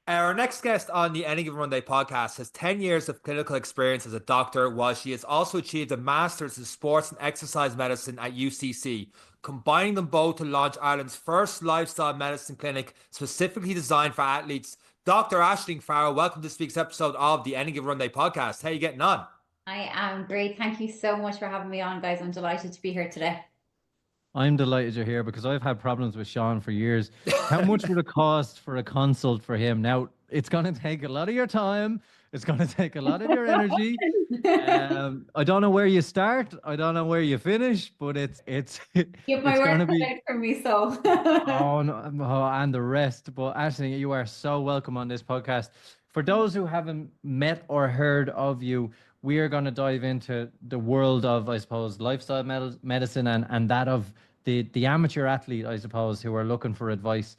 Our next guest on the Any Given Monday podcast has 10 years of clinical experience as a doctor, while she has also achieved a master's in sports and exercise medicine at UCC, combining them both to launch Ireland's first lifestyle medicine clinic specifically designed for athletes. Dr. Aisling Farrell, welcome to this week's episode of the Any Given Monday podcast. How are you getting on? I am great. Thank you so much for having me on, guys. I'm delighted to be here today. I'm delighted you're here because I've had problems with Sean for years. How much would it cost for a consult for him? Now, it's going to take a lot of your time. It's going to take a lot of your energy. I don't know where you start. I don't know where you finish, but it's You have my it's going work to cut be out for me, so. oh, no, oh, and the rest. But Ashley, you are so welcome on this podcast. For those who haven't met or heard of you, we are going to dive into the world of, I suppose, lifestyle medicine and that of the amateur athlete, I suppose, who are looking for advice.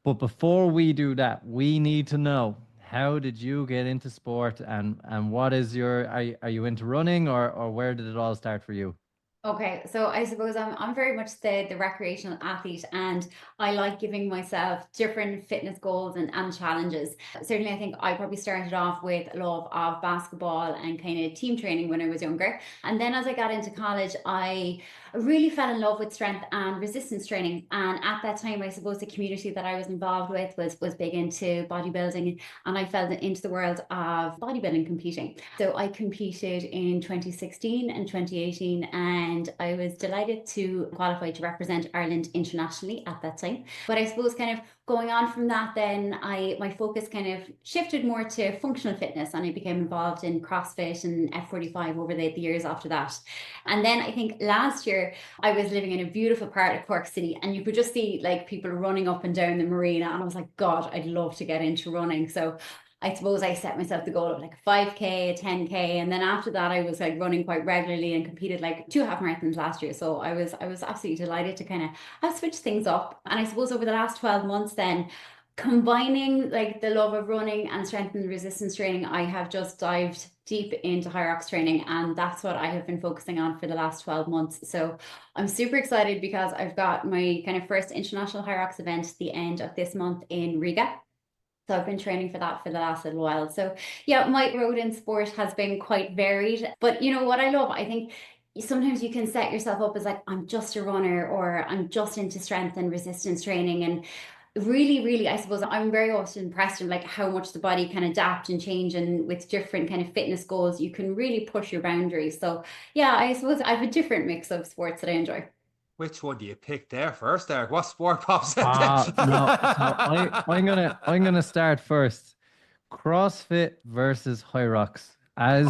But before we do that, we need to know, how did you get into sport, and what is your, are you into running, or where did it all start for you? Okay, so I suppose I'm very much the recreational athlete, and I like giving myself different fitness goals and challenges. Certainly, I think I probably started off with a love of basketball and kind of team training when I was younger. And then as I got into college, I really fell in love with strength and resistance training. And at that time, I suppose the community that I was involved with was big into bodybuilding, and I fell into the world of bodybuilding competing. So I competed in 2016 and 2018, and I was delighted to qualify to represent Ireland internationally at that time. But I suppose kind of going on from that, then my focus kind of shifted more to functional fitness, and I became involved in CrossFit and F45 over the years after that. And then I think last year I was living in a beautiful part of Cork City, and you could just see like people running up and down the marina, and I was like, God, I'd love to get into running. So I suppose I set myself the goal of like a 5K, a 10K. And then after that, I was like running quite regularly and competed like 2 half marathons last year. So I was absolutely delighted to kind of have switched things up. And I suppose over the last 12 months, then combining like the love of running and strength and resistance training, I have just dived deep into high rocks training, and that's what I have been focusing on for the last 12 months. So I'm super excited because I've got my kind of first international high rocks event the end of this month in Riga. So I've been training for that for the last little while. So yeah, my road in sport has been quite varied. But you know what I love? I think sometimes you can set yourself up as like, I'm just a runner, or I'm just into strength and resistance training. And really, I suppose I'm very often impressed with like how much the body can adapt and change, and with different kind of fitness goals, you can really push your boundaries. So yeah, I suppose I have a different mix of sports that I enjoy. Which one do you pick there first, Eric? What sport pops in No, so I'm gonna start first. CrossFit versus high rocks.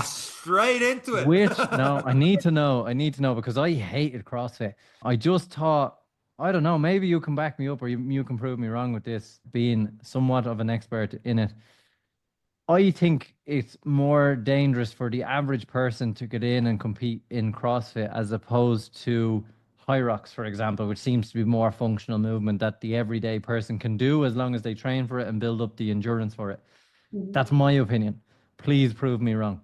Straight into it. No, I need to know because I hated CrossFit. I just thought, I don't know, maybe you can back me up, or you can prove me wrong with this, being somewhat of an expert in it. I think it's more dangerous for the average person to get in and compete in CrossFit as opposed to high rocks, for example, which seems to be more functional movement that the everyday person can do as long as they train for it and build up the endurance for it. That's my opinion. Please prove me wrong.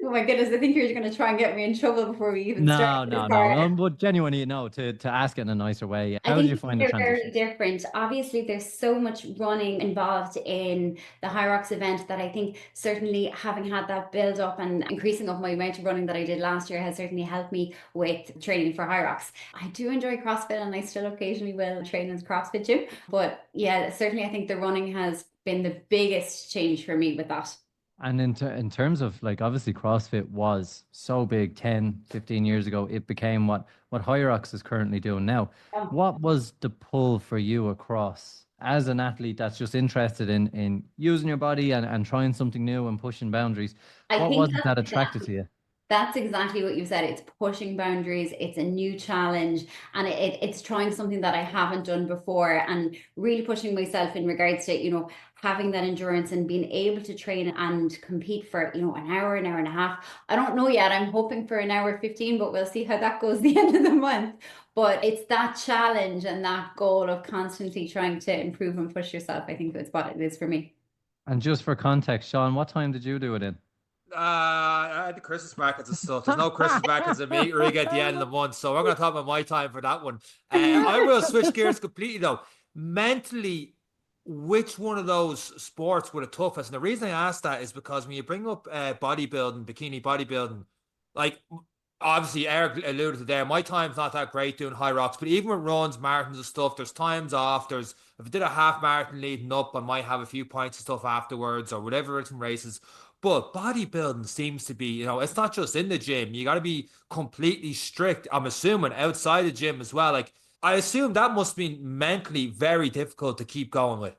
Oh my goodness, I think you're going to try and get me in trouble before we even start. No. But genuinely, no, to ask it in a nicer way. I How did think you find the they're very transition? different. Obviously, there's so much running involved in the High Rocks event that I think certainly having had that build up and increasing of my amount of running that I did last year has certainly helped me with training for High Rocks. I do enjoy CrossFit, and I still occasionally will train in CrossFit gym. But yeah, certainly I think the running has been the biggest change for me with that. And in terms of, like, obviously CrossFit was so big 10, 15 years ago. It became what Hyrox is currently doing now. Yeah. What was the pull for you across as an athlete that's just interested in using your body and trying something new and pushing boundaries? I What think was it that attracted to you? that's exactly what you said. It's pushing boundaries. It's a new challenge, and it's trying something that I haven't done before, and really pushing myself in regards to, having that endurance and being able to train and compete for, an hour and a half. I don't know yet. I'm hoping for an hour 15, but we'll see how that goes the end of the month. But it's that challenge and that goal of constantly trying to improve and push yourself. I think that's what it is for me. And just for context, Sean, what time did you do it in? The Christmas markets and stuff. There's no Christmas markets in Riga at the end of the month, so we're going to talk about my time for that one. I will switch gears completely though. mentally, which one of those sports were the toughest? And the reason I ask that is because when you bring up bodybuilding, bikini bodybuilding, like obviously Eric alluded to there, my time's not that great doing high rocks, but even with runs, marathons and stuff, there's times off. There's if I did a half marathon leading up, I might have a few pints of stuff afterwards or whatever it's in races. But bodybuilding seems to be, it's not just in the gym. You got to be completely strict. I'm assuming outside the gym as well. Like I assume that must be mentally very difficult to keep going with.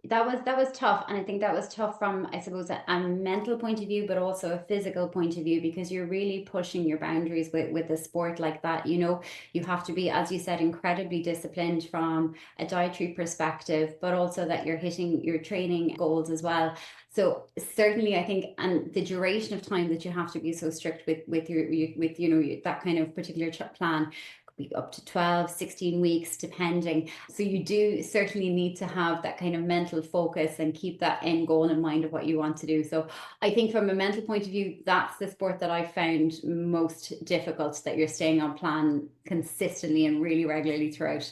That was tough, and I think that was tough from, I suppose, a mental point of view, but also a physical point of view, because you're really pushing your boundaries with a sport like that. You have to be, as you said, incredibly disciplined from a dietary perspective, but also that you're hitting your training goals as well. So certainly, I think, and the duration of time that you have to be so strict with that kind of particular plan could be up to 12, 16 weeks, depending. So you do certainly need to have that kind of mental focus and keep that end goal in mind of what you want to do. So I think from a mental point of view, that's the sport that I found most difficult, that you're staying on plan consistently and really regularly throughout.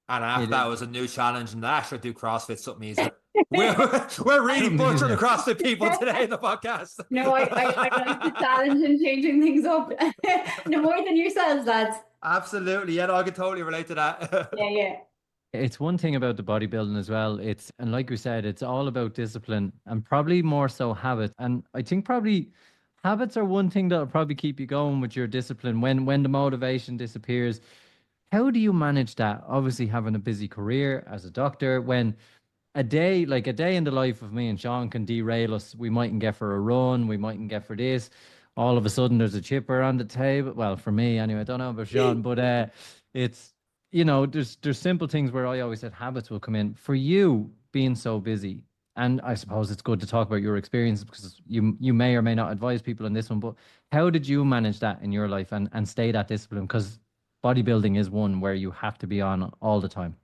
And after It that is was a new challenge, and I should do CrossFit something easier. We're, we're really something butchering the easier. CrossFit people today in the podcast. No, I like the challenge and changing things up. No more than yourselves, lads. Absolutely. Yeah, no, I can totally relate to that. Yeah, yeah. It's one thing about the bodybuilding as well. And like we said, it's all about discipline and probably more so habits. And I think probably habits are one thing that'll probably keep you going with your discipline when the motivation disappears. How do you manage that? Obviously, having a busy career as a doctor, when a day in the life of me and Sean can derail us. We mightn't get for a run, we mightn't get for this. All of a sudden, there's a chipper on the table. Well, for me anyway, I don't know about Sean, but it's there's simple things where I always said habits will come in. For you being so busy, and I suppose it's good to talk about your experience because you may or may not advise people on this one, but how did you manage that in your life and stay that discipline? Because bodybuilding is one where you have to be on all the time.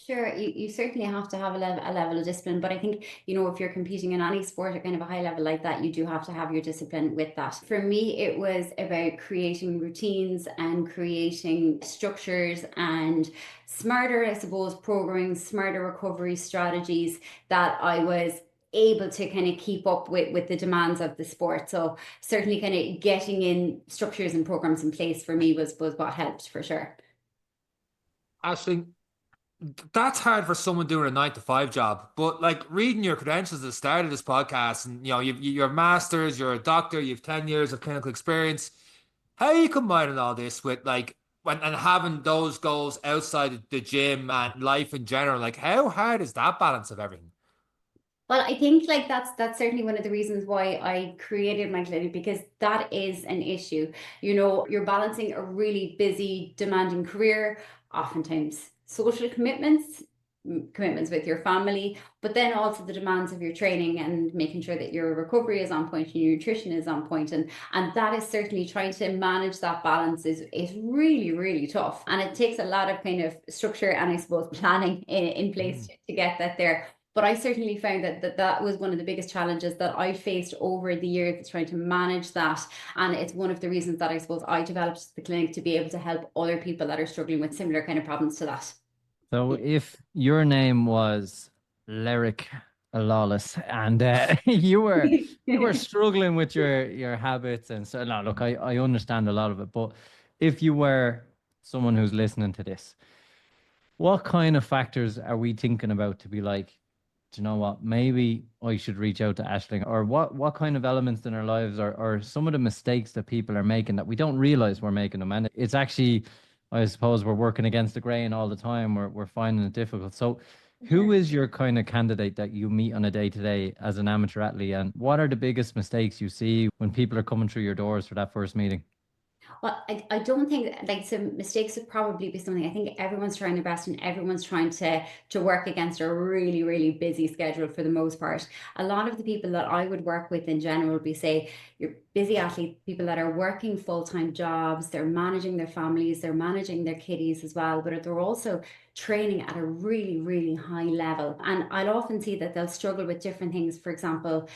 Sure, you certainly have to have a level of discipline, but I think, if you're competing in any sport at kind of a high level like that, you do have to have your discipline with that. For me, it was about creating routines and creating structures and smarter, I suppose, programming, smarter recovery strategies that I was able to kind of keep up with the demands of the sport. So certainly kind of getting in structures and programs in place for me was what helped for sure. Actually, that's hard for someone doing a 9 to 5 job. But like reading your credentials at the start of this podcast, and you're masters, you're a doctor, you have 10 years of clinical experience. How are you combining all this with like and having those goals outside the gym and life in general? Like, how hard is that balance of everything? Well, I think like that's certainly one of the reasons why I created my clinic, because that is an issue. You're balancing a really busy, demanding career, oftentimes social commitments, commitments with your family, but then also the demands of your training and making sure that your recovery is on point and your nutrition is on point. And that is certainly, trying to manage that balance is really, really tough. And it takes a lot of kind of structure and I suppose planning in place to get that there. But I certainly found that was one of the biggest challenges that I faced over the years, trying to manage that. And it's one of the reasons that I suppose I developed the clinic, to be able to help other people that are struggling with similar kind of problems to that. So if your name was Lyric Lawless and you were struggling with your habits, and so no, look, I understand a lot of it, but if you were someone who's listening to this, what kind of factors are we thinking about to be like, do you know what? Maybe I should reach out to Ashling, or what kind of elements in our lives are some of the mistakes that people are making that we don't realize we're making them. And it's actually, I suppose, we're working against the grain all the time. We're finding it difficult. So who is your kind of candidate that you meet on a day-to-day as an amateur athlete? And what are the biggest mistakes you see when people are coming through your doors for that first meeting? Well, I don't think like some mistakes would probably be something. I think everyone's trying their best and everyone's trying to work against a really, really busy schedule for the most part. A lot of the people that I would work with in general would be, say, you're busy athletes, people that are working full-time jobs, they're managing their families, they're managing their kiddies as well, but they're also training at a really, really high level. And I'll often see that they'll struggle with different things. For example,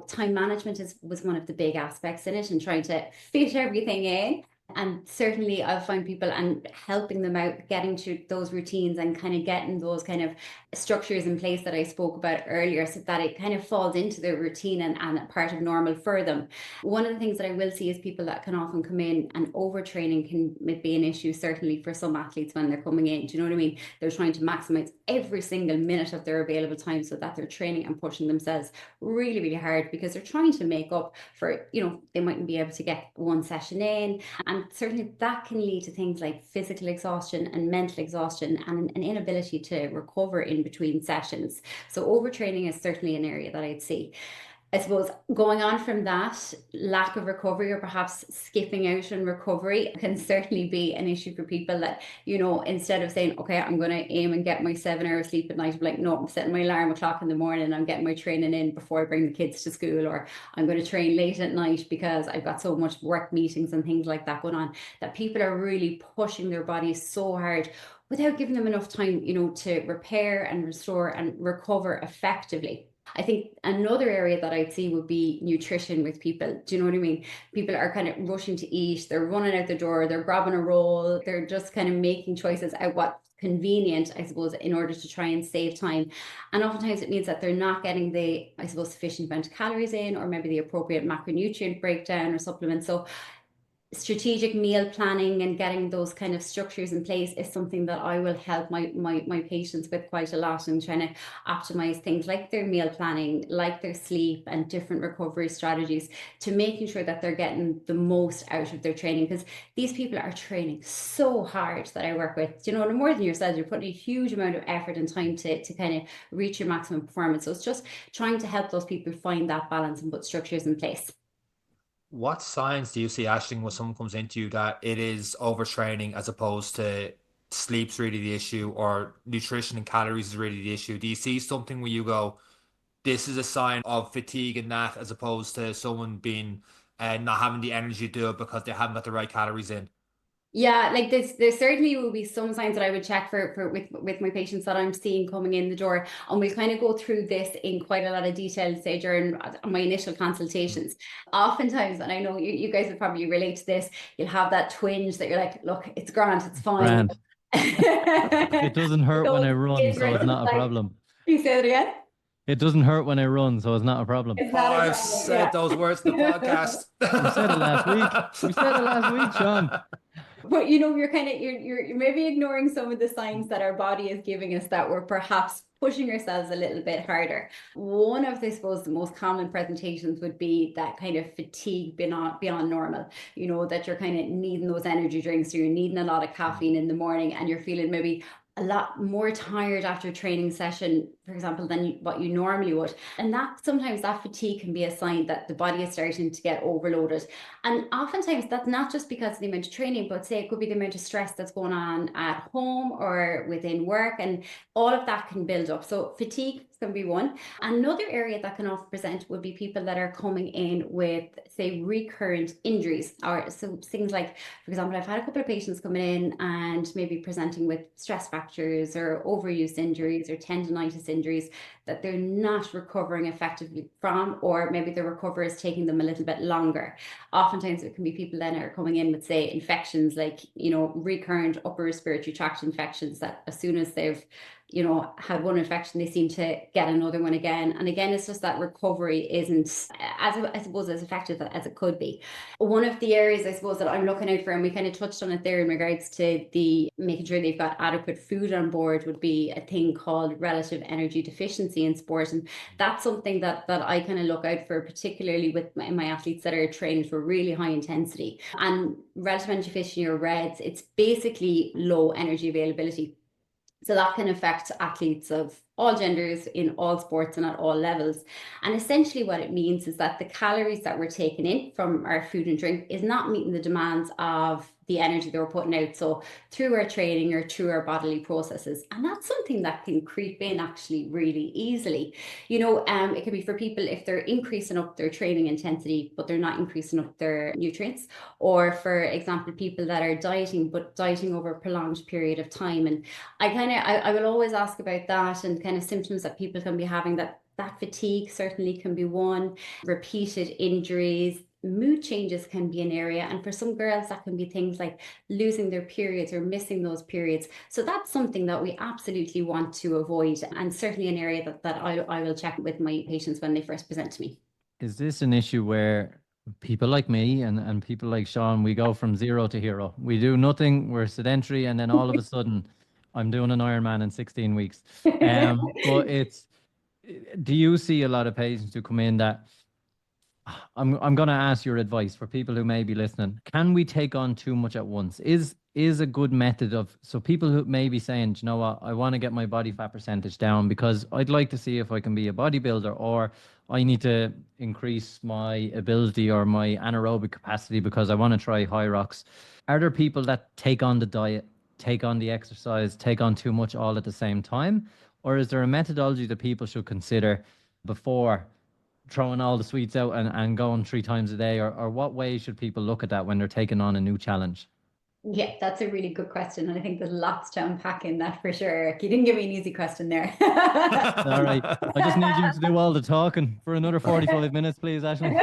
time management was one of the big aspects in it, and trying to fit everything in. And certainly I'll find people and helping them out, getting to those routines and kind of getting those kind of structures in place that I spoke about earlier, so that it kind of falls into their routine and part of normal for them. One of the things that I will see is people that can often come in, and overtraining can be an issue, certainly for some athletes when they're coming in. Do you know what I mean? They're trying to maximize every single minute of their available time so that they're training and pushing themselves really, really hard, because they're trying to make up for, they mightn't be able to get one session in. And certainly that can lead to things like physical exhaustion and mental exhaustion and an inability to recover in between sessions. So overtraining is certainly an area that I'd see. I suppose going on from that, lack of recovery, or perhaps skipping out on recovery, can certainly be an issue for people that, instead of saying, okay, I'm going to aim and get my 7 hours sleep at night, I'm like, no, I'm setting my alarm o'clock in the morning, I'm getting my training in before I bring the kids to school, or I'm going to train late at night because I've got so much work meetings and things like that going on, that people are really pushing their bodies so hard without giving them enough time, to repair and restore and recover effectively. I think another area that I'd see would be nutrition with people. Do you know what I mean? People are kind of rushing to eat, they're running out the door, they're grabbing a roll, they're just kind of making choices out what's convenient, I suppose, in order to try and save time. And oftentimes it means that they're not getting the, I suppose, sufficient amount of calories in, or maybe the appropriate macronutrient breakdown or supplements. So strategic meal planning and getting those kind of structures in place is something that I will help my patients with quite a lot, and trying to optimize things like their meal planning, like their sleep, and different recovery strategies, to making sure that they're getting the most out of their training, because these people are training so hard that I work with, no more than yourselves. You're putting a huge amount of effort and time to kind of reach your maximum performance. So it's just trying to help those people find that balance and put structures in place. What signs do you see, Ashling, when someone comes into you that it is overtraining as opposed to sleep's really the issue, or nutrition and calories is really the issue? Do you see something where you go, this is a sign of fatigue and that, as opposed to someone being not having the energy to do it because they haven't got the right calories in? Yeah, like there certainly will be some signs that I would check for with my patients that I'm seeing coming in the door, and we'll kind of go through this in quite a lot of detail, say during my initial consultations. Oftentimes, and I know you guys would probably relate to this, you'll have that twinge that you're like, look, it's grand, it's fine. Grand. It doesn't hurt when I run, so it's not a problem. You say it again? It doesn't hurt when I run, so it's not a problem. It's not a I've problem, said yeah. those words in the podcast. We said it last week. We said it last week, Sean. But you're kind of you're maybe ignoring some of the signs that our body is giving us, that we're perhaps pushing ourselves a little bit harder. One of, I suppose, the most common presentations would be that kind of fatigue beyond normal. That you're kind of needing those energy drinks, or you're needing a lot of caffeine in the morning, and you're feeling maybe a lot more tired after a training session, for example, than what you normally would. And that sometimes that fatigue can be a sign that the body is starting to get overloaded. And oftentimes that's not just because of the amount of training, but say it could be the amount of stress that's going on at home or within work, and all of that can build up. So fatigue can be one. Another area that can often present would be people that are coming in with, say, recurrent injuries, or so things like, for example, I've had a couple of patients coming in and maybe presenting with stress fractures or overuse injuries or tendonitis injuries that they're not recovering effectively from, or maybe the recovery is taking them a little bit longer. Oftentimes it can be people then are coming in with, say, infections like, recurrent upper respiratory tract infections, that as soon as they've had one infection, they seem to get another one again. And again, it's just that recovery isn't, I suppose, as effective as it could be. One of the areas, I suppose, that I'm looking out for, and we kind of touched on it there in regards to the making sure they've got adequate food on board, would be a thing called relative energy deficiency in sport. And that's something that I kind of look out for, particularly with my athletes that are trained for really high intensity. And relative energy deficiency, or REDS, it's basically low energy availability. So that can affect athletes of all genders in all sports and at all levels. And essentially what it means is that the calories that we're taking in from our food and drink is not meeting the demands of the energy that we're putting out, so through our training or through our bodily processes. And that's something that can creep in actually really easily. It can be for people if they're increasing up their training intensity, but they're not increasing up their nutrients, or for example, people that are dieting, but dieting over a prolonged period of time. And I will always ask about that, and kind of symptoms that people can be having. That fatigue certainly can be one. Repeated injuries, mood changes can be an area. And for some girls, that can be things like losing their periods or missing those periods. So that's something that we absolutely want to avoid, and certainly an area that I will check with my patients when they first present to me. Is this an issue where people like me and people like Sean, we go from zero to hero? We do nothing, we're sedentary, and then all of a sudden, I'm doing an Ironman in 16 weeks. But do you see a lot of patients who come in that I'm going to ask your advice for people who may be listening. Can we take on too much at once? Is a good method of, so people who may be saying, "Do you know what, I want to get my body fat percentage down because I'd like to see if I can be a bodybuilder, or I need to increase my ability or my anaerobic capacity because I want to try high rocks." Are there people that take on the diet, take on the exercise, take on too much all at the same time? Or is there a methodology that people should consider before throwing all the sweets out and going 3 times a day? Or what way should people look at that when they're taking on a new challenge? Yeah, that's a really good question. And I think there's lots to unpack in that for sure. You didn't give me an easy question there. All right. I just need you to do all the talking for another 45 minutes, please, Ashley.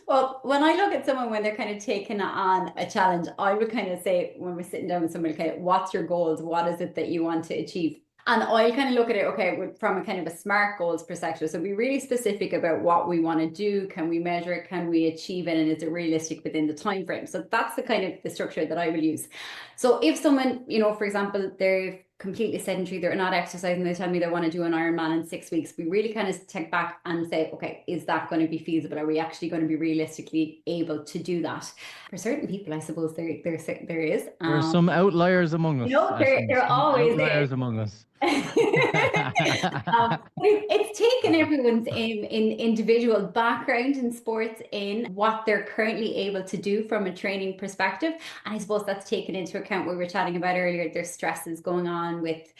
Well, when I look at someone when they're kind of taking on a challenge, I would kind of say, when we're sitting down with somebody, kind of, what's your goals? What is it that you want to achieve? And I kind of look at it, okay, from a kind of a SMART goals perspective. So be really specific about what we want to do. Can we measure it? Can we achieve it? And is it realistic within the time frame? So that's the kind of the structure that I will use. So if someone, for example, they're completely sedentary, they're not exercising, they tell me they want to do an Ironman in 6 weeks, we really kind of take back and say, okay, is that going to be feasible? Are we actually going to be realistically able to do that? For certain people, I suppose there is. There are some outliers among us. There always outliers is. among us. It's taken everyone's in individual background in sports, in what they're currently able to do from a training perspective, and I suppose that's taken into account what we were chatting about earlier. There's stresses going on with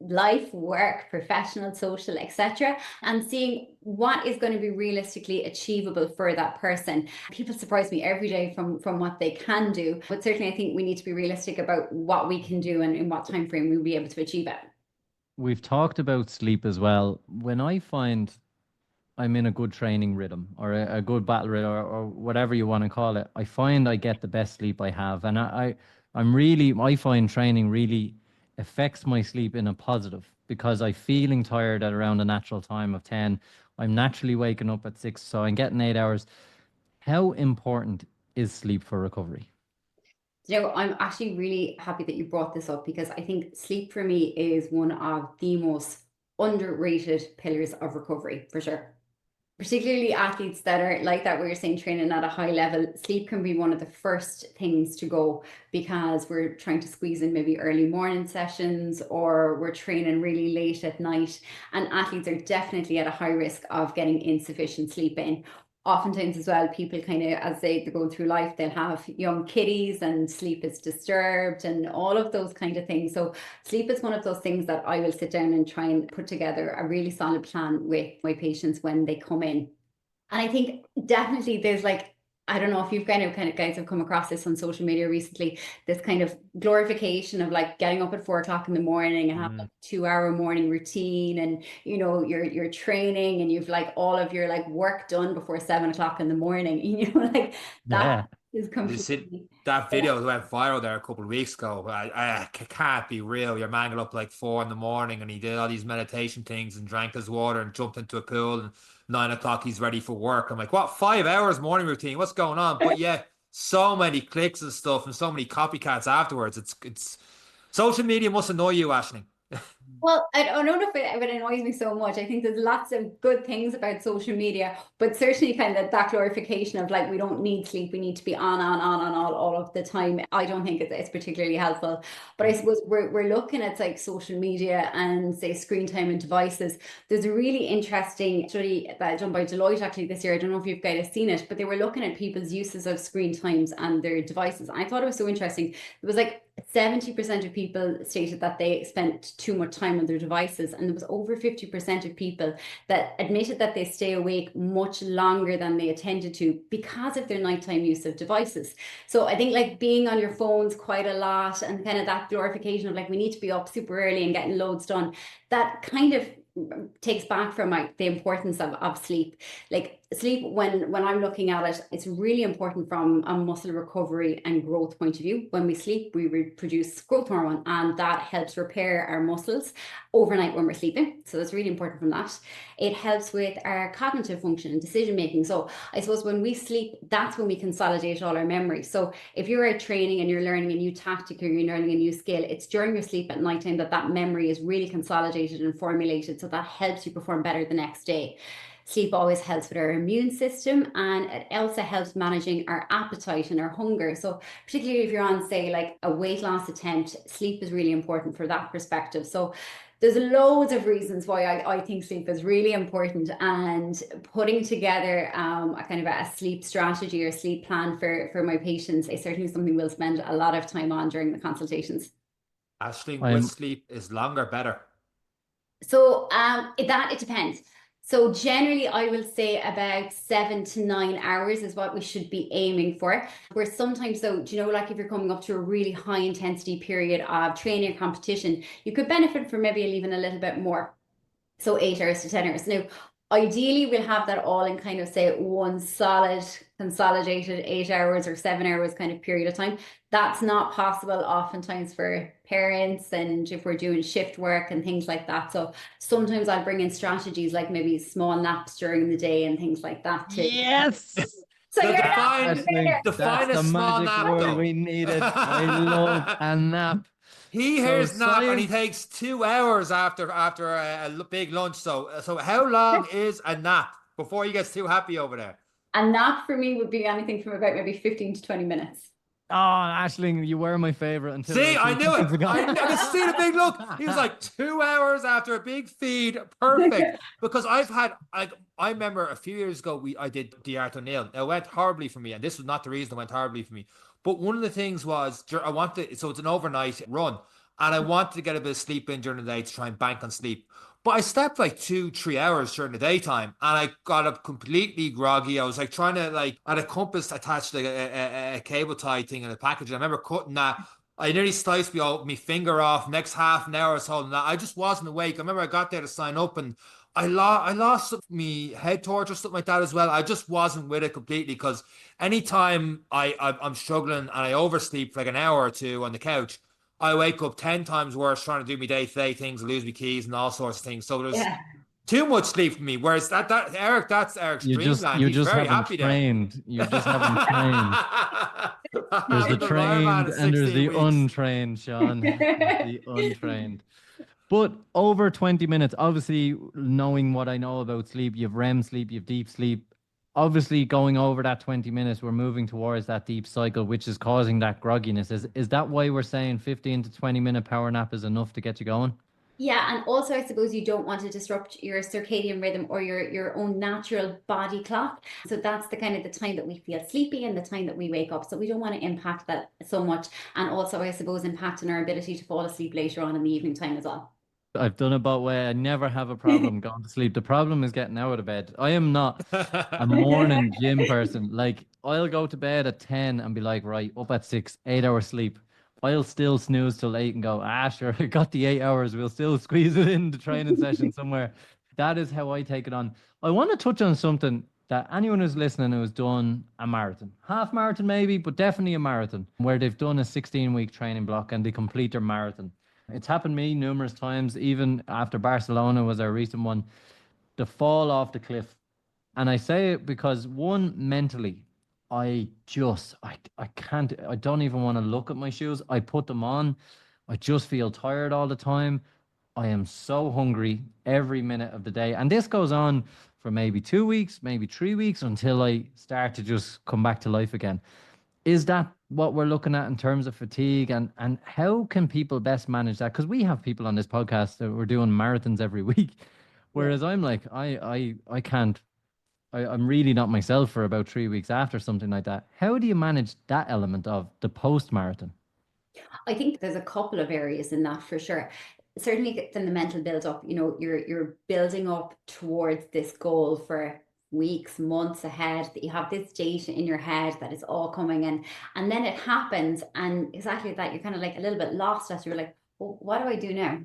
life, work, professional, social, etc., and seeing what is going to be realistically achievable for that person. People surprise me every day from what they can do, but certainly I think we need to be realistic about what we can do and in what time frame we'll be able to achieve it. We've talked about sleep as well. When I find I'm in a good training rhythm or a good battle rhythm or whatever you want to call it, I find I get the best sleep I have. And I find training really affects my sleep in a positive, because I'm feeling tired at around a natural time of 10. I'm naturally waking up at 6, so I'm getting 8 hours. How important is sleep for recovery? I'm actually really happy that you brought this up, because I think sleep for me is one of the most underrated pillars of recovery, for sure. Particularly athletes that are like that, where you're saying training at a high level, sleep can be one of the first things to go, because we're trying to squeeze in maybe early morning sessions, or we're training really late at night, and athletes are definitely at a high risk of getting insufficient sleep in. Oftentimes as well, people kind of, as they're going through life, they'll have young kiddies and sleep is disturbed and all of those kind of things. So sleep is one of those things that I will sit down and try and put together a really solid plan with my patients when they come in. And I think definitely there's I don't know if you've kind of guys have come across this on social media recently, this kind of glorification of getting up at 4 o'clock in the morning and having a 2-hour morning routine, and you're training and you've all of your work done before 7 o'clock in the morning. That is completely. That video went viral there a couple of weeks ago. I can't be real. Your man got up 4 in the morning and he did all these meditation things and drank his water and jumped into a pool, and 9 o'clock he's ready for work. I'm like, what, 5 hours morning routine? What's going on? But yeah, so many clicks and stuff and so many copycats afterwards. It's social media must annoy you, Aisling. Well, I don't know if it annoys me so much. I think there's lots of good things about social media, but certainly kind of that glorification of we don't need sleep, we need to be on all of the time. I don't think it's particularly helpful. But I suppose we're looking at social media and say screen time and devices. There's a really interesting study that done by Deloitte actually this year. I don't know if you've guys seen it, but they were looking at people's uses of screen times and their devices. And I thought it was so interesting. It was 70% of people stated that they spent too much time on their devices, and there was over 50% of people that admitted that they stay awake much longer than they intended to because of their nighttime use of devices. So I think being on your phones quite a lot and kind of that glorification of we need to be up super early and getting loads done, that kind of takes back from the importance of sleep. Like sleep, when I'm looking at it, it's really important from a muscle recovery and growth point of view. When we sleep, we produce growth hormone, and that helps repair our muscles overnight when we're sleeping. So that's really important from that. It helps with our cognitive function and decision making. So I suppose when we sleep, that's when we consolidate all our memories. So if you're out training and you're learning a new tactic or you're learning a new skill, it's during your sleep at nighttime that memory is really consolidated and formulated. So that helps you perform better the next day. Sleep always helps with our immune system, and it also helps managing our appetite and our hunger. So particularly if you're on, say, like a weight loss attempt, sleep is really important for that perspective. So there's loads of reasons why I think sleep is really important, and putting together a kind of a sleep strategy or sleep plan for my patients is certainly something we'll spend a lot of time on during the consultations. Aisling, with sleep, is longer better? So it depends. So generally, I will say about 7 to 9 hours is what we should be aiming for. Where sometimes, though, do you know, like if you're coming up to a really high intensity period of training or competition, you could benefit from maybe even a little bit more. So 8 hours to 10 hours. Now, ideally, we'll have that all in kind of, say, one solid consolidated 8 hours or 7 hours kind of period of time. That's not possible oftentimes for parents, and if we're doing shift work and things like that. So sometimes I'll bring in strategies like maybe small naps during the day and things like that too. Yes. So The you're define a the small magic nap, word though. we needed. I love a nap. He So hears nap and he science- takes 2 hours after a big lunch. So how long is a nap before he gets too happy over there? A nap for me would be anything from about maybe 15 to 20 minutes. Oh, Aisling, you were my favorite until See, I knew it. ago. I could see the big look. He was like 2 hours after a big feed. Perfect. Because I've had, like, I remember a few years ago, I did the Art O'Neill. It went horribly for me, and this was not the reason it went horribly for me. But one of the things was, so it's an overnight run, and I wanted to get a bit of sleep in during the day to try and bank on sleep. But I slept like 2, 3 hours during the daytime, and I got up completely groggy. I was like trying to, like, I had a compass attached to a cable tie thing in a package. And I remember cutting that. I nearly sliced my finger off. Next half an hour I was holding that. I just wasn't awake. I remember I got there to sign up, and I lost my head torch or something like that as well. I just wasn't with it completely, because anytime I'm struggling and I oversleep for like an hour or two on the couch, I wake up 10 times worse trying to do my day-to-day things, lose my keys and all sorts of things. So there's too much sleep for me. Whereas that's Eric's dreamland. He's very happy trained. there. You just haven't trained. There's the trained and there's the untrained, Sean. The untrained. But over 20 minutes, obviously, knowing what I know about sleep, you have REM sleep, you have deep sleep. Obviously, going over that 20 minutes, we're moving towards that deep cycle, which is causing that grogginess. Is that why we're saying 15 to 20-minute power nap is enough to get you going? Yeah, and also I suppose you don't want to disrupt your circadian rhythm or your own natural body clock. So that's the kind of the time that we feel sleepy and the time that we wake up. So we don't want to impact that so much. And also, I suppose, impacting our ability to fall asleep later on in the evening time as well. I've done it both way. I never have a problem going to sleep. The problem is getting out of bed. I am not a morning gym person. Like, I'll go to bed at 10 and be like, right, up at 6, 8 hours sleep. I'll still snooze till 8 and go, sure, I got the 8 hours. We'll still squeeze it in the training session somewhere. That is how I take it on. I want to touch on something that anyone who's listening who's done a marathon, half marathon maybe, but definitely a marathon, where they've done a 16-week training block and they complete their marathon. It's happened to me numerous times, even after Barcelona was our recent one, the fall off the cliff. And I say it because, one, mentally, I can't, I don't even want to look at my shoes. I put them on. I just feel tired all the time. I am so hungry every minute of the day. And this goes on for maybe 2 weeks, maybe 3 weeks, until I start to just come back to life again. Is that what we're looking at in terms of fatigue, and how can people best manage that? Because we have people on this podcast that we're doing marathons every week, whereas I'm like, I can't, I'm really not myself for about 3 weeks after something like that. How do you manage that element of the post-marathon? I think there's a couple of areas in that for sure. Certainly in the mental build up, you know, you're building up towards this goal for weeks, months ahead, that you have this date in your head that is all coming in, and then it happens, and exactly that, you're kind of like a little bit lost as you're like, well, what do I do now?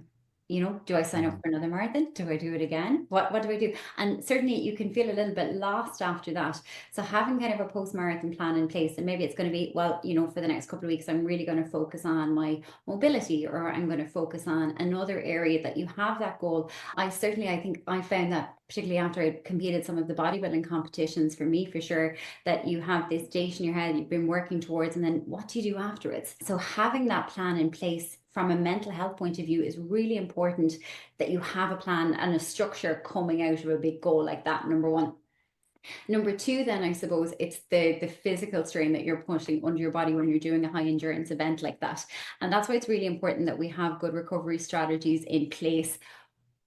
You know, do I sign up for another marathon? Do I do it again? What do I do? And certainly you can feel a little bit lost after that. So having kind of a post-marathon plan in place, and maybe it's going to be, well, you know, for the next couple of weeks, I'm really going to focus on my mobility, or I'm going to focus on another area, that you have that goal. I think I found that particularly after I competed some of the bodybuilding competitions, for me, for sure, that you have this date in your head you've been working towards, and then what do you do afterwards? So having that plan in place from a mental health point of view is really important, that you have a plan and a structure coming out of a big goal like that, number one. Number two, then I suppose it's the physical strain that you're putting under your body when you're doing a high endurance event like that. And that's why it's really important that we have good recovery strategies in place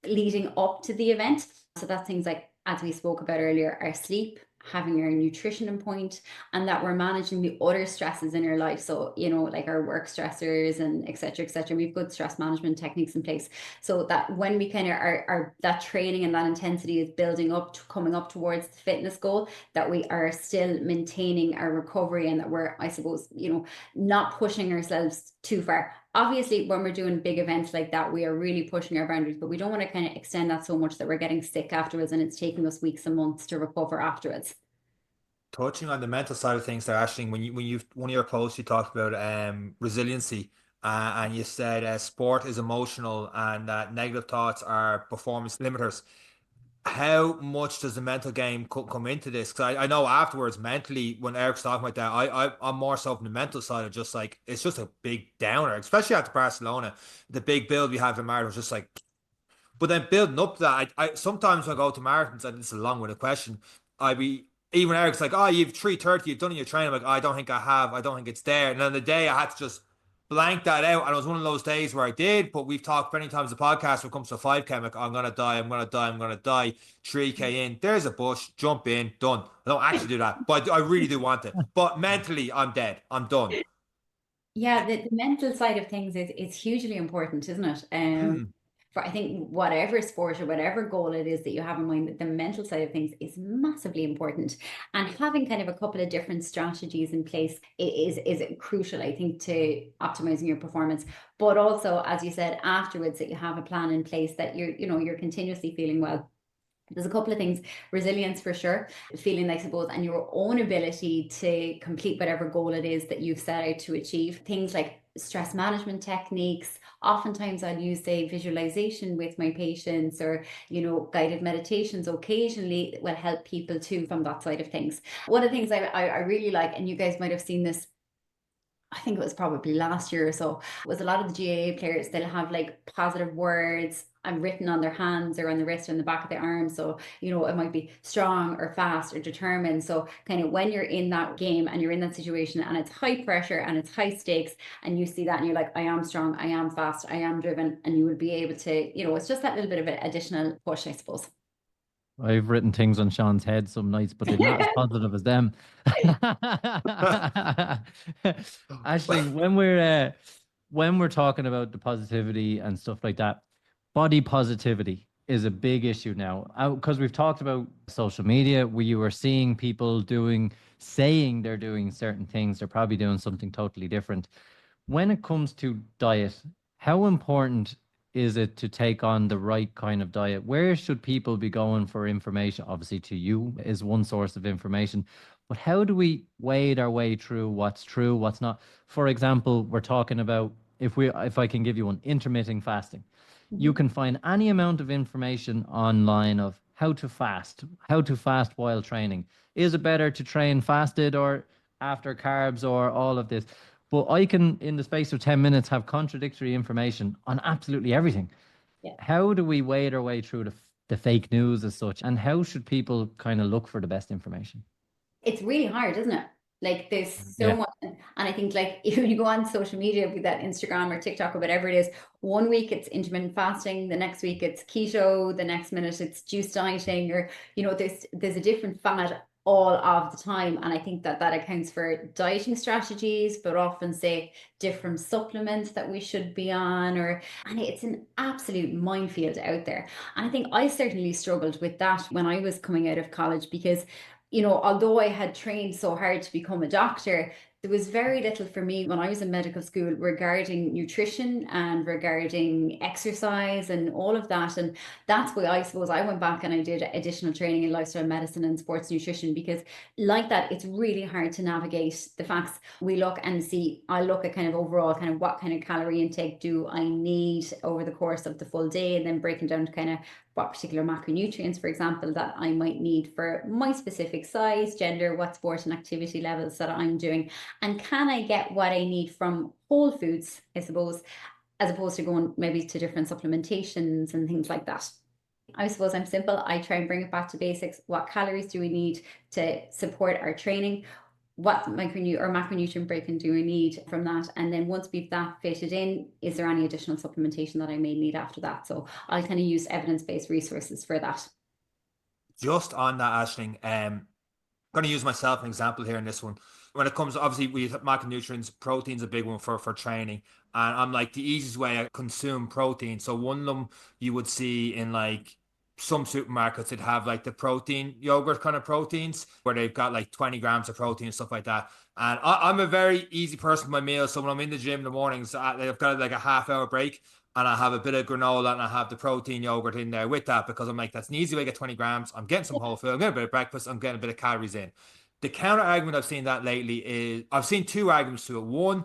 leading up to the event. So that's things like, as we spoke about earlier, our sleep, having our nutrition in point, and that we're managing the other stresses in our life. So, you know, like our work stressors and et cetera, et cetera. We've good stress management techniques in place, so that when we kind of are that training and that intensity is building up to coming up towards the fitness goal, that we are still maintaining our recovery, and that we're, I suppose, you know, not pushing ourselves too far. Obviously, when we're doing big events like that, we are really pushing our boundaries, but we don't want to kind of extend that so much that we're getting sick afterwards and it's taking us weeks and months to recover afterwards. Touching on the mental side of things there, Ashley, when you one of your posts you talked about resiliency, and you said sport is emotional and that negative thoughts are performance limiters. How much does the mental game come into this? Because I know afterwards, mentally, when Eric's talking about that, I'm more so from the mental side of just like, it's just a big downer, especially after Barcelona. The big build we have in Marathon was just like, but then building up to that, I sometimes when I go to marathons, and this is a long-winded question, I be even Eric's like, oh, you've 3:30, you've done your training. I'm like, I don't think I have. I don't think it's there. And then the day I had to just blank that out. And it was one of those days where I did, but we've talked many times in the podcast when it comes to 5K, I'm like, I'm gonna die, I'm gonna die, I'm gonna die. 3K in, there's a bush, jump in, done. I don't actually do that, but I really do want it. But mentally, I'm dead. I'm done. Yeah, the mental side of things is hugely important, isn't it? For, I think, whatever sport or whatever goal it is that you have in mind, the mental side of things is massively important. And having kind of a couple of different strategies in place is crucial, I think, to optimizing your performance. But also, as you said, afterwards, that you have a plan in place, that you're continuously feeling well. There's a couple of things: resilience for sure, feeling, I suppose, and your own ability to complete whatever goal it is that you've set out to achieve. Things like stress management techniques. Oftentimes I'll use, say, visualization with my patients, or, you know, guided meditations occasionally will help people too from that side of things. One of the things I really like, and you guys might have seen this, I think it was probably last year or so, was a lot of the GAA players, they'll have like positive words and written on their hands or on the wrist or on the back of their arm. So, you know, it might be strong or fast or determined. So kind of when you're in that game and you're in that situation and it's high pressure and it's high stakes, and you see that and you're like, I am strong, I am fast, I am driven, and you would be able to, you know, it's just that little bit of an additional push, I suppose. I've written things on Sean's head some nights, but they're not as positive as them. Actually, when we're talking about the positivity and stuff like that, body positivity is a big issue now. Because we've talked about social media, where you are seeing people saying they're doing certain things, they're probably doing something totally different. When it comes to diet, how important is it to take on the right kind of diet? Where should people be going for information? Obviously, to you is one source of information, but how do we wade our way through what's true, what's not? For example, we're talking about, if I can give you one, intermittent fasting. You can find any amount of information online of how to fast while training. Is it better to train fasted or after carbs or all of this? But I can, in the space of 10 minutes, have contradictory information on absolutely everything. Yeah. How do we wade our way through the fake news as such? And how should people kind of look for the best information? It's really hard, isn't it? Like, there's so much. And I think, like, if you go on social media, be that Instagram or TikTok or whatever it is, one week it's intermittent fasting, the next week it's keto, the next minute it's juice dieting, or, you know, there's a different fad all of the time. And I think that accounts for dieting strategies, but often, say, different supplements that we should be on, and it's an absolute minefield out there. And I think I certainly struggled with that when I was coming out of college, because, you know, although I had trained so hard to become a doctor, There was very little for me when I was in medical school regarding nutrition and regarding exercise and all of that. And that's why I suppose I went back and I did additional training in lifestyle medicine and sports nutrition, because like that, it's really hard to navigate the facts. We look and see, I look at kind of overall, kind of what kind of calorie intake do I need over the course of the full day, and then breaking down to kind of what particular macronutrients, for example, that I might need for my specific size, gender, what sport and activity levels that I'm doing. And can I get what I need from whole foods, I suppose, as opposed to going maybe to different supplementations and things like that. I suppose I'm simple. I try and bring it back to basics. What calories do we need to support our training? What macronutrient breakdown do we need from that? And then once we've that fitted in, is there any additional supplementation that I may need after that? So I'll kind of use evidence-based resources for that. Just on that, Aisling, I'm going to use myself an example here in this one. When it comes, obviously, we have macronutrients, protein's a big one for training. And I'm like, the easiest way I consume protein. So one of them you would see in like some supermarkets that have like the protein yogurt kind of proteins where they've got like 20 grams of protein and stuff like that. And I'm a very easy person with my meals. So when I'm in the gym in the mornings, I've got like a half-hour break and I have a bit of granola and I have the protein yogurt in there with that, because I'm like, that's an easy way to get 20 grams. I'm getting some whole food. I'm getting a bit of breakfast. I'm getting a bit of calories in. The counter argument I've seen that lately is, I've seen two arguments to it. One,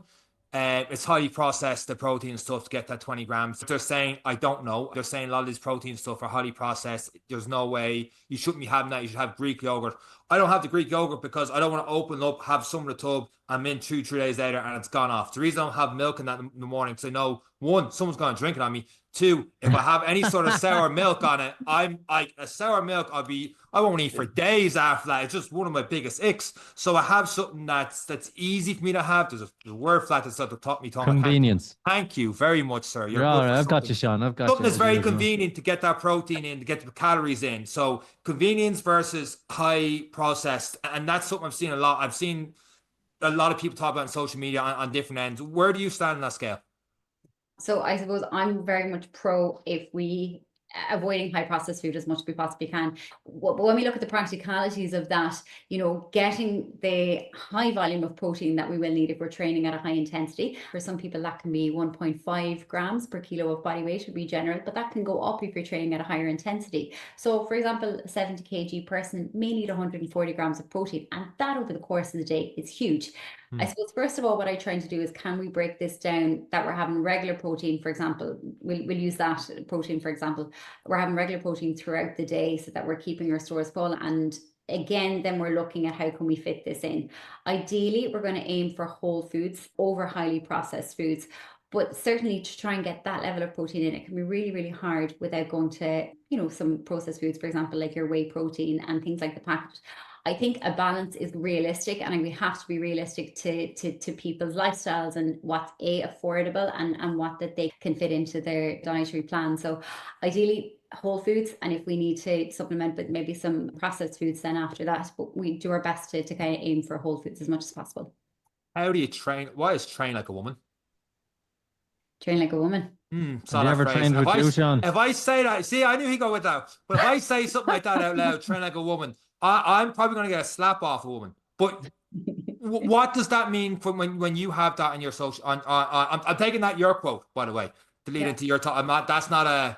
it's highly processed, the protein stuff, to get that 20 grams. They're saying, I don't know. They're saying a lot of these protein stuff are highly processed. There's no way you shouldn't be having that. You should have Greek yogurt. I don't have the Greek yogurt because I don't want to open up, have some in the tub, I'm in 2-3 days later and it's gone off. The reason I don't have milk in that in the morning, because I know, one, someone's going to drink it on me. Two, if I have any sort of sour milk on it, I'm like, a sour milk, I won't eat for days after that. It's just one of my biggest icks. So I have something that's easy for me to have. There's a word for that that's taught me, Tom. Convenience. Thank you very much, sir. You're all good right. for I've got something. you, Sean. I've got Something you. that's very convenient to get that protein in, to get the calories in. So convenience versus high processed. And that's something I've seen a lot. I've seen a lot of people talk about on social media on different ends. Where do you stand on that scale? So I suppose I'm very much pro if we avoiding high processed food as much as we possibly can. But when we look at the practicalities of that, you know, getting the high volume of protein that we will need if we're training at a high intensity. For some people, that can be 1.5 grams per kilo of body weight would be general, but that can go up if you're training at a higher intensity. So for example, a 70 kg person may need 140 grams of protein, and that over the course of the day is huge. I suppose, first of all, what I'm trying to do is, can we break this down that we're having regular protein, for example, we'll use that protein, for example, we're having regular protein throughout the day so that we're keeping our stores full. And again, then we're looking at how can we fit this in. Ideally, we're going to aim for whole foods over highly processed foods. But certainly to try and get that level of protein in, it can be really, really hard without going to, you know, some processed foods, for example, like your whey protein and things like the packet. I think a balance is realistic, and we have to be realistic to people's lifestyles and what's affordable and what that they can fit into their dietary plan. So ideally whole foods, and if we need to supplement with maybe some processed foods then after that, but we do our best to kind of aim for whole foods as much as possible. How do you train? Why is train like a woman? Train like a woman. Have you ever trained with you, Sean? If I say that, see, I knew he'd go with that. But if I say something like that out loud, train like a woman, I'm probably going to get a slap off a woman. But what does that mean for when you have that in your social? I'm taking that your quote, by the way, to lead into your talk. I'm not. That's not a.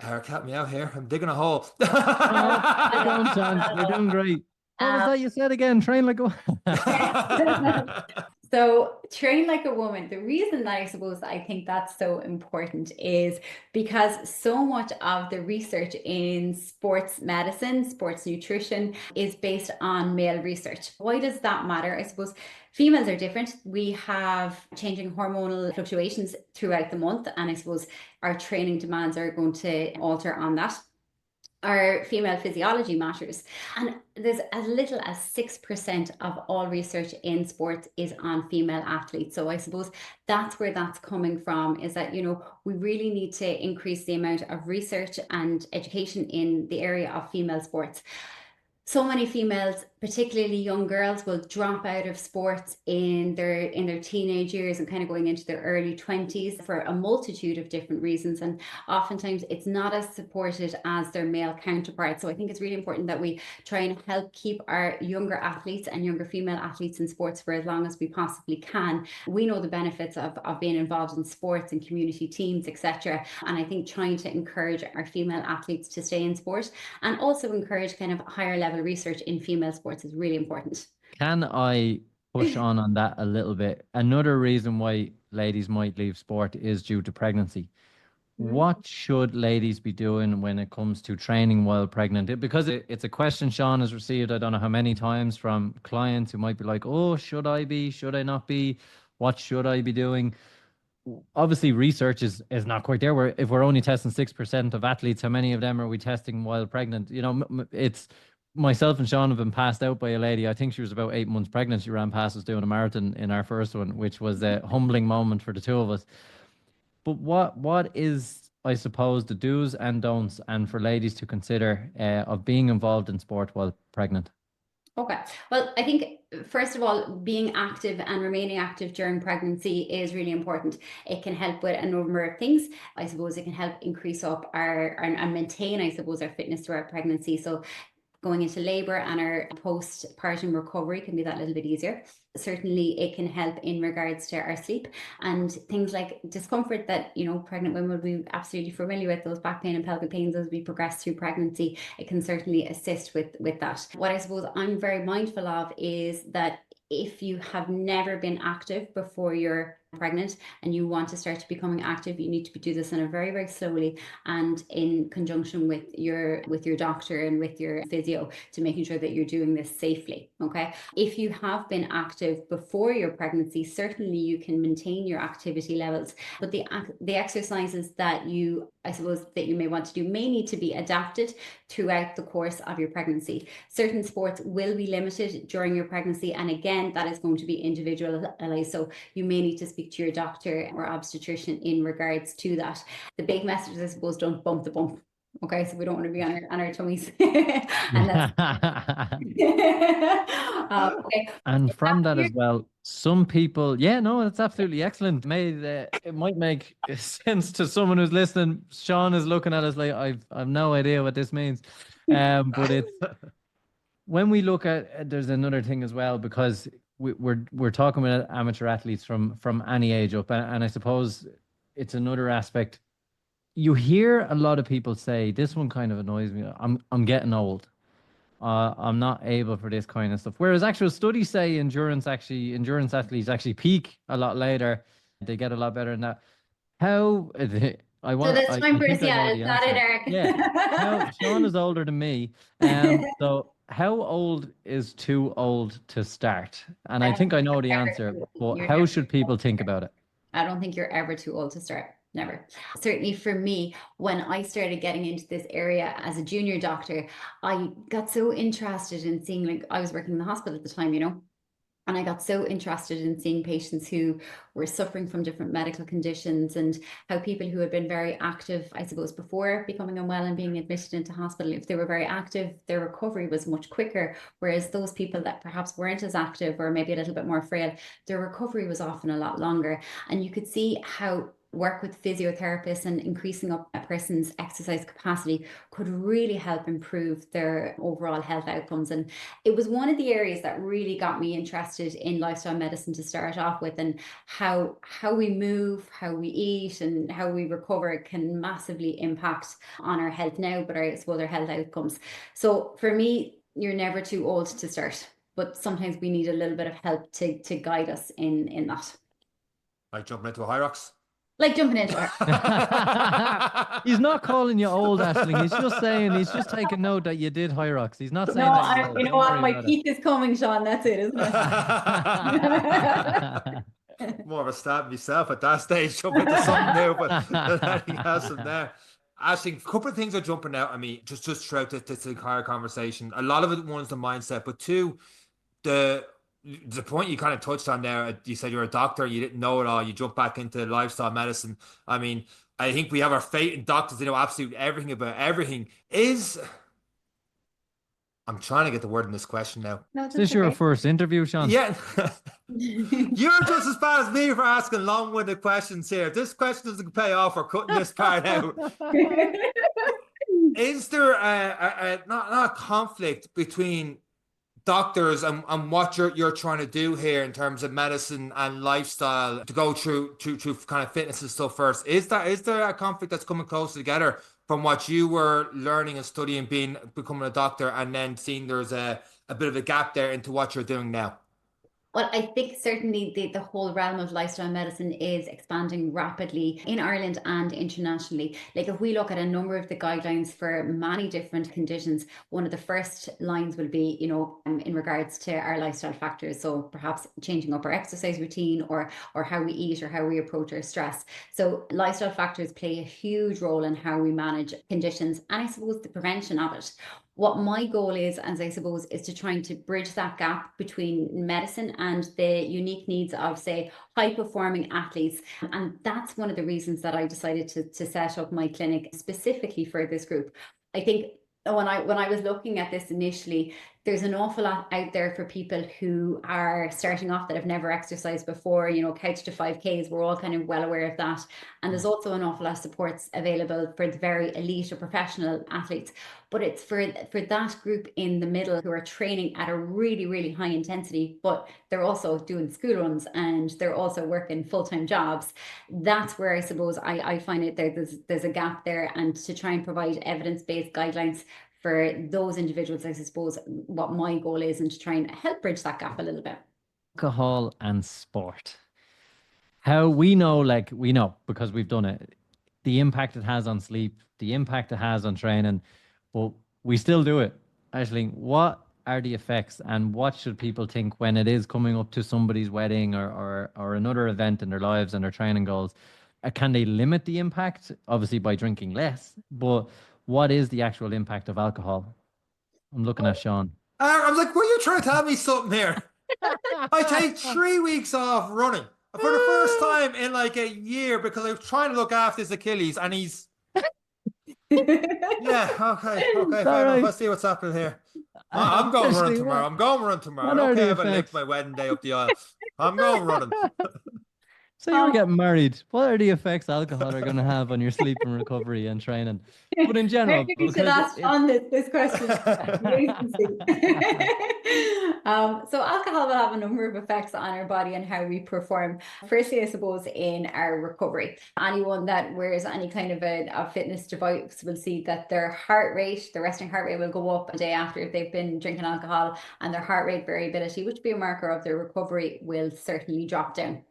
Eric, help me out here. I'm digging a hole. You're doing, Sean. You're doing great. What was that you said again? Train like a. So train like a woman. The reason that I suppose I think that's so important is because so much of the research in sports medicine, sports nutrition is based on male research. Why does that matter? I suppose females are different. We have changing hormonal fluctuations throughout the month, and I suppose our training demands are going to alter on that. Our female physiology matters, and there's as little as 6% of all research in sports is on female athletes. So I suppose that's where that's coming from, is that, you know, we really need to increase the amount of research and education in the area of female sports. So many females particularly young girls will drop out of sports in their teenage years and kind of going into their early 20s for a multitude of different reasons, and oftentimes it's not as supported as their male counterparts. So I think it's really important that we try and help keep our younger athletes and younger female athletes in sports for as long as we possibly can. We know the benefits of being involved in sports and community teams, etc., and I think trying to encourage our female athletes to stay in sport and also encourage kind of higher level research in female sports is really important. Can I push on that a little bit? Another reason why ladies might leave sport is due to pregnancy. What should ladies be doing when it comes to training while pregnant? Because it's a question Sean has received, I don't know how many times, from clients who might be like, oh, should I be? Should I not be? What should I be doing? Obviously, research is not quite there. If we're only testing 6% of athletes, how many of them are we testing while pregnant? You know, it's myself and Sean have been passed out by a lady. I think she was about 8 months pregnant. She ran past us doing a marathon in our first one, which was a humbling moment for the two of us. But what is, I suppose, the do's and don'ts, and for ladies to consider of being involved in sport while pregnant? Okay. Well, I think, first of all, being active and remaining active during pregnancy is really important. It can help with a number of things. I suppose it can help increase up and maintain, I suppose, our fitness throughout pregnancy. So going into labor and our postpartum recovery can be that little bit easier. Certainly it can help in regards to our sleep and things like discomfort that, you know, pregnant women will be absolutely familiar with, those back pain and pelvic pains as we progress through pregnancy. It can certainly assist with that. What I suppose I'm very mindful of is that if you have never been active before you're pregnant and you want to start becoming active, you need to do this in a very, very slowly and in conjunction with your doctor and with your physio to making sure that you're doing this safely. Okay. If you have been active before your pregnancy, certainly you can maintain your activity levels, but the exercises that you, I suppose, that you may want to do may need to be adapted throughout the course of your pregnancy. Certain sports will be limited during your pregnancy, and again, that is going to be individualized. So you may need to speak to your doctor or obstetrician in regards to that. The big message, I suppose, don't bump the bump. Okay, so we don't want to be on our tummies. And that's okay. And from that as well, some people, yeah, no, it's absolutely excellent. It might make sense to someone who's listening. Sean is looking at us like I've no idea what this means. But it's when we look at, there's another thing as well, because we're talking about amateur athletes from any age up, and I suppose it's another aspect. You hear a lot of people say, this one kind of annoys me, I'm getting old. I'm not able for this kind of stuff. Whereas actual studies say endurance athletes actually peak a lot later. They get a lot better than that. How so that's time for us, yeah, it's not it, Eric. Yeah. Sean is older than me. So how old is too old to start? And I think I know the answer, but how should people think about it? I don't think you're ever too old to start. Never. Certainly for me, when I started getting into this area as a junior doctor, I got so interested in seeing, like, I was working in the hospital at the time, you know, and I got so interested in seeing patients who were suffering from different medical conditions and how people who had been very active, I suppose, before becoming unwell and being admitted into hospital, if they were very active, their recovery was much quicker. Whereas those people that perhaps weren't as active or maybe a little bit more frail, their recovery was often a lot longer. And you could see how work with physiotherapists and increasing up a person's exercise capacity could really help improve their overall health outcomes. And it was one of the areas that really got me interested in lifestyle medicine to start off with, and how we move, how we eat, and how we recover can massively impact on our health now, but I suppose our health outcomes. So for me, you're never too old to start, but sometimes we need a little bit of help to guide us in that. Like jumping into a high rocks? Like jumping into it. He's not calling you old, Aisling. He's just saying, he's just taking note that you did high rocks. He's not saying that. You know what? My peak is coming, Sean. That's it, isn't it? More of a stab myself at that stage, jump into something new, but anything else from there. Aisling, a couple of things are jumping out at me just throughout this entire conversation. A lot of it, one's the mindset, but two, the point you kind of touched on there, you said you're a doctor, you didn't know it all, you jumped back into lifestyle medicine. I mean, I think we have our faith in doctors, they know absolutely everything about everything. I'm trying to get the word in this question now. No, Is that's this your okay. first interview, Sean? Yeah. You're just as bad as me for asking long-winded questions here. If this question doesn't pay off, we're cutting this part out. Is there not a conflict between doctors and what you're trying to do here in terms of medicine and lifestyle to go through kind of fitness and stuff first? Is there a conflict that's coming close together from what you were learning and studying, becoming a doctor, and then seeing there's a bit of a gap there into what you're doing now? Well, I think certainly the whole realm of lifestyle medicine is expanding rapidly in Ireland and internationally. Like if we look at a number of the guidelines for many different conditions, one of the first lines will be, in regards to our lifestyle factors. So perhaps changing up our exercise routine or how we eat or how we approach our stress. So lifestyle factors play a huge role in how we manage conditions and I suppose the prevention of it. What my goal is, as I suppose, is to trying to bridge that gap between medicine and the unique needs of, say, high performing athletes. And that's one of the reasons that I decided to set up my clinic specifically for this group. I think when I was looking at this initially, there's an awful lot out there for people who are starting off that have never exercised before, couch to 5Ks. We're all kind of well aware of that. And there's also an awful lot of supports available for the very elite or professional athletes. But it's for that group in the middle who are training at a really, really high intensity, but they're also doing school runs and they're also working full-time jobs. That's where I suppose I find it there's a gap there, and to try and provide evidence-based guidelines for those individuals, I suppose what my goal is, and to try and help bridge that gap a little bit. Alcohol and sport. How we know because we've done it, the impact it has on sleep, the impact it has on training, but we still do it. Actually, what are the effects and what should people think when it is coming up to somebody's wedding or another event in their lives and their training goals? Can they limit the impact? Obviously by drinking less, but what is the actual impact of alcohol? I'm looking at Sean. I was like, were you trying to tell me something here? I take 3 weeks off running for the first time in like a year because I'm trying to look after his Achilles, and he's yeah, okay, fair enough. Let's see what's happening here. I'm going running tomorrow. I'm going running tomorrow. I don't care if I lick my wedding day up the aisle. I'm going running. So you were getting married. What are the effects alcohol are going to have on your sleep and recovery and training? But in general, maybe we should ask Sean this question. So alcohol will have a number of effects on our body and how we perform. Firstly, I suppose in our recovery. Anyone that wears any kind of a fitness device will see that their heart rate, the resting heart rate, will go up a day after if they've been drinking alcohol, and their heart rate variability, which would be a marker of their recovery, will certainly drop down.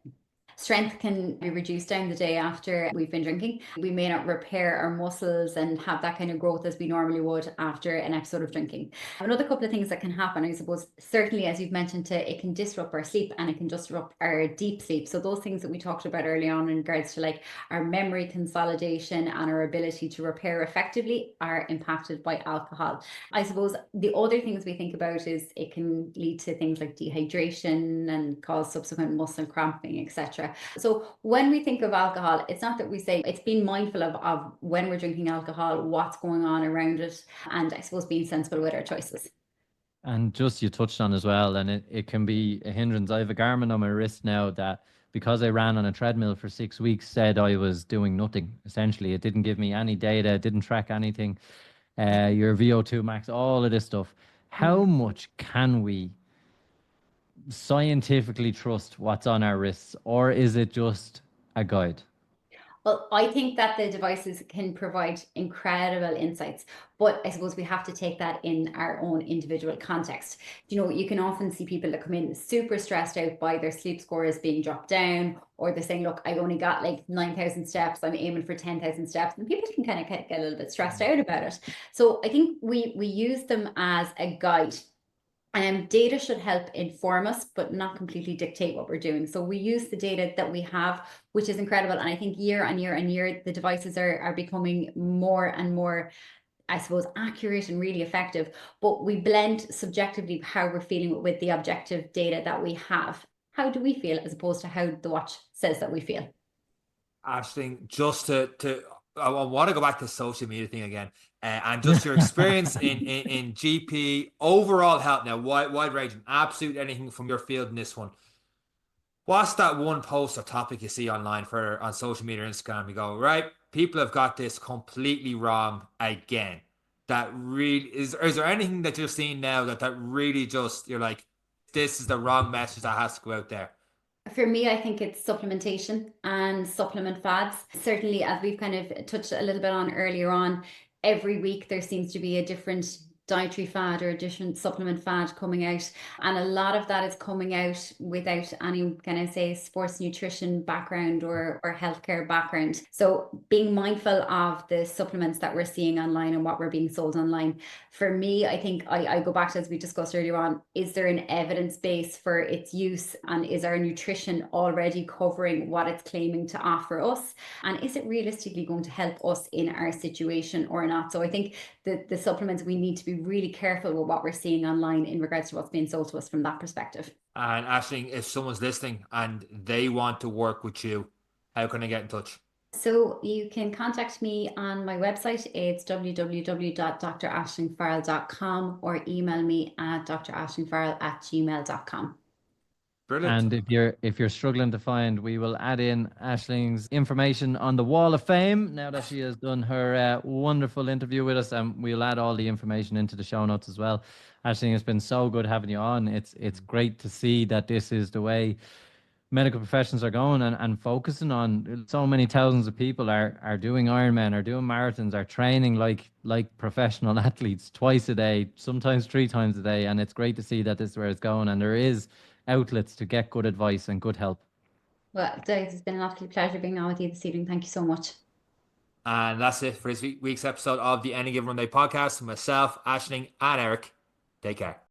Strength can be reduced down the day after we've been drinking. We may not repair our muscles and have that kind of growth as we normally would after an episode of drinking. Another couple of things that can happen, I suppose, certainly as you've mentioned, it can disrupt our sleep and it can disrupt our deep sleep. So those things that we talked about early on in regards to like our memory consolidation and our ability to repair effectively are impacted by alcohol. I suppose the other things we think about is it can lead to things like dehydration and cause subsequent muscle cramping, etc. So when we think of alcohol, it's not that we say, it's being mindful of when we're drinking alcohol, what's going on around it, and I suppose being sensible with our choices. And just you touched on as well, and it can be a hindrance. I have a Garmin on my wrist now that, because I ran on a treadmill for 6 weeks, said I was doing nothing. Essentially, it didn't give me any data, it didn't track anything. Your VO2 max, all of this stuff. How much can we scientifically trust what's on our wrists, or is it just a guide? Well, I think that the devices can provide incredible insights, but I suppose we have to take that in our own individual context. You can often see people that come in super stressed out by their sleep scores being dropped down, or they're saying, look, I only got like 9,000 steps, I'm aiming for 10,000 steps, and people can kind of get a little bit stressed out about it. So I think we use them as a guide. Data should help inform us, but not completely dictate what we're doing. So we use the data that we have, which is incredible. And I think year on year on year, the devices are becoming more and more, I suppose, accurate and really effective. But we blend subjectively how we're feeling with the objective data that we have. How do we feel as opposed to how the watch says that we feel? Aisling, just to I want to go back to the social media thing again, and just your experience in GP overall health. Now, wide ranging, absolute anything from your field in this one. What's that one post or topic you see online for on social media or Instagram? You go, right, people have got this completely wrong again. That really is there anything that you're seeing now that really just you're like, this is the wrong message that has to go out there? For me, I think it's supplementation and supplement fads. Certainly, as we've kind of touched a little bit on earlier on, every week there seems to be a different dietary fad or a different supplement fad coming out. And a lot of that is coming out without any, can I say, sports nutrition background or healthcare background. So being mindful of the supplements that we're seeing online and what we're being sold online. For me, I think I go back to, as we discussed earlier on, is there an evidence base for its use, and is our nutrition already covering what it's claiming to offer us? And is it realistically going to help us in our situation or not? So I think the supplements, we need to be really careful with what we're seeing online in regards to what's being sold to us from that perspective. And Ashling, if someone's listening and they want to work with you, how can I get in touch? So you can contact me on my website. It's www.drashlingfarrell.com, or email me at drashlingfarrell@gmail.com. Brilliant. And if you're struggling to find, we will add in Ashling's information on the Wall of Fame now that she has done her wonderful interview with us, and we'll add all the information into the show notes as well. Ashling, it's been so good having you on. It's great to see that this is the way medical professions are going, and focusing on so many thousands of people are doing Ironman, are doing marathons, are training like professional athletes twice a day, sometimes 3 times a day. And it's great to see that this is where it's going, and there is outlets to get good advice and good help. Well, Dave, it's been an absolute pleasure being on with you this evening. Thank you so much. And that's it for this week's episode of the Any Given Monday podcast. Myself, Ashling, and Eric. Take care.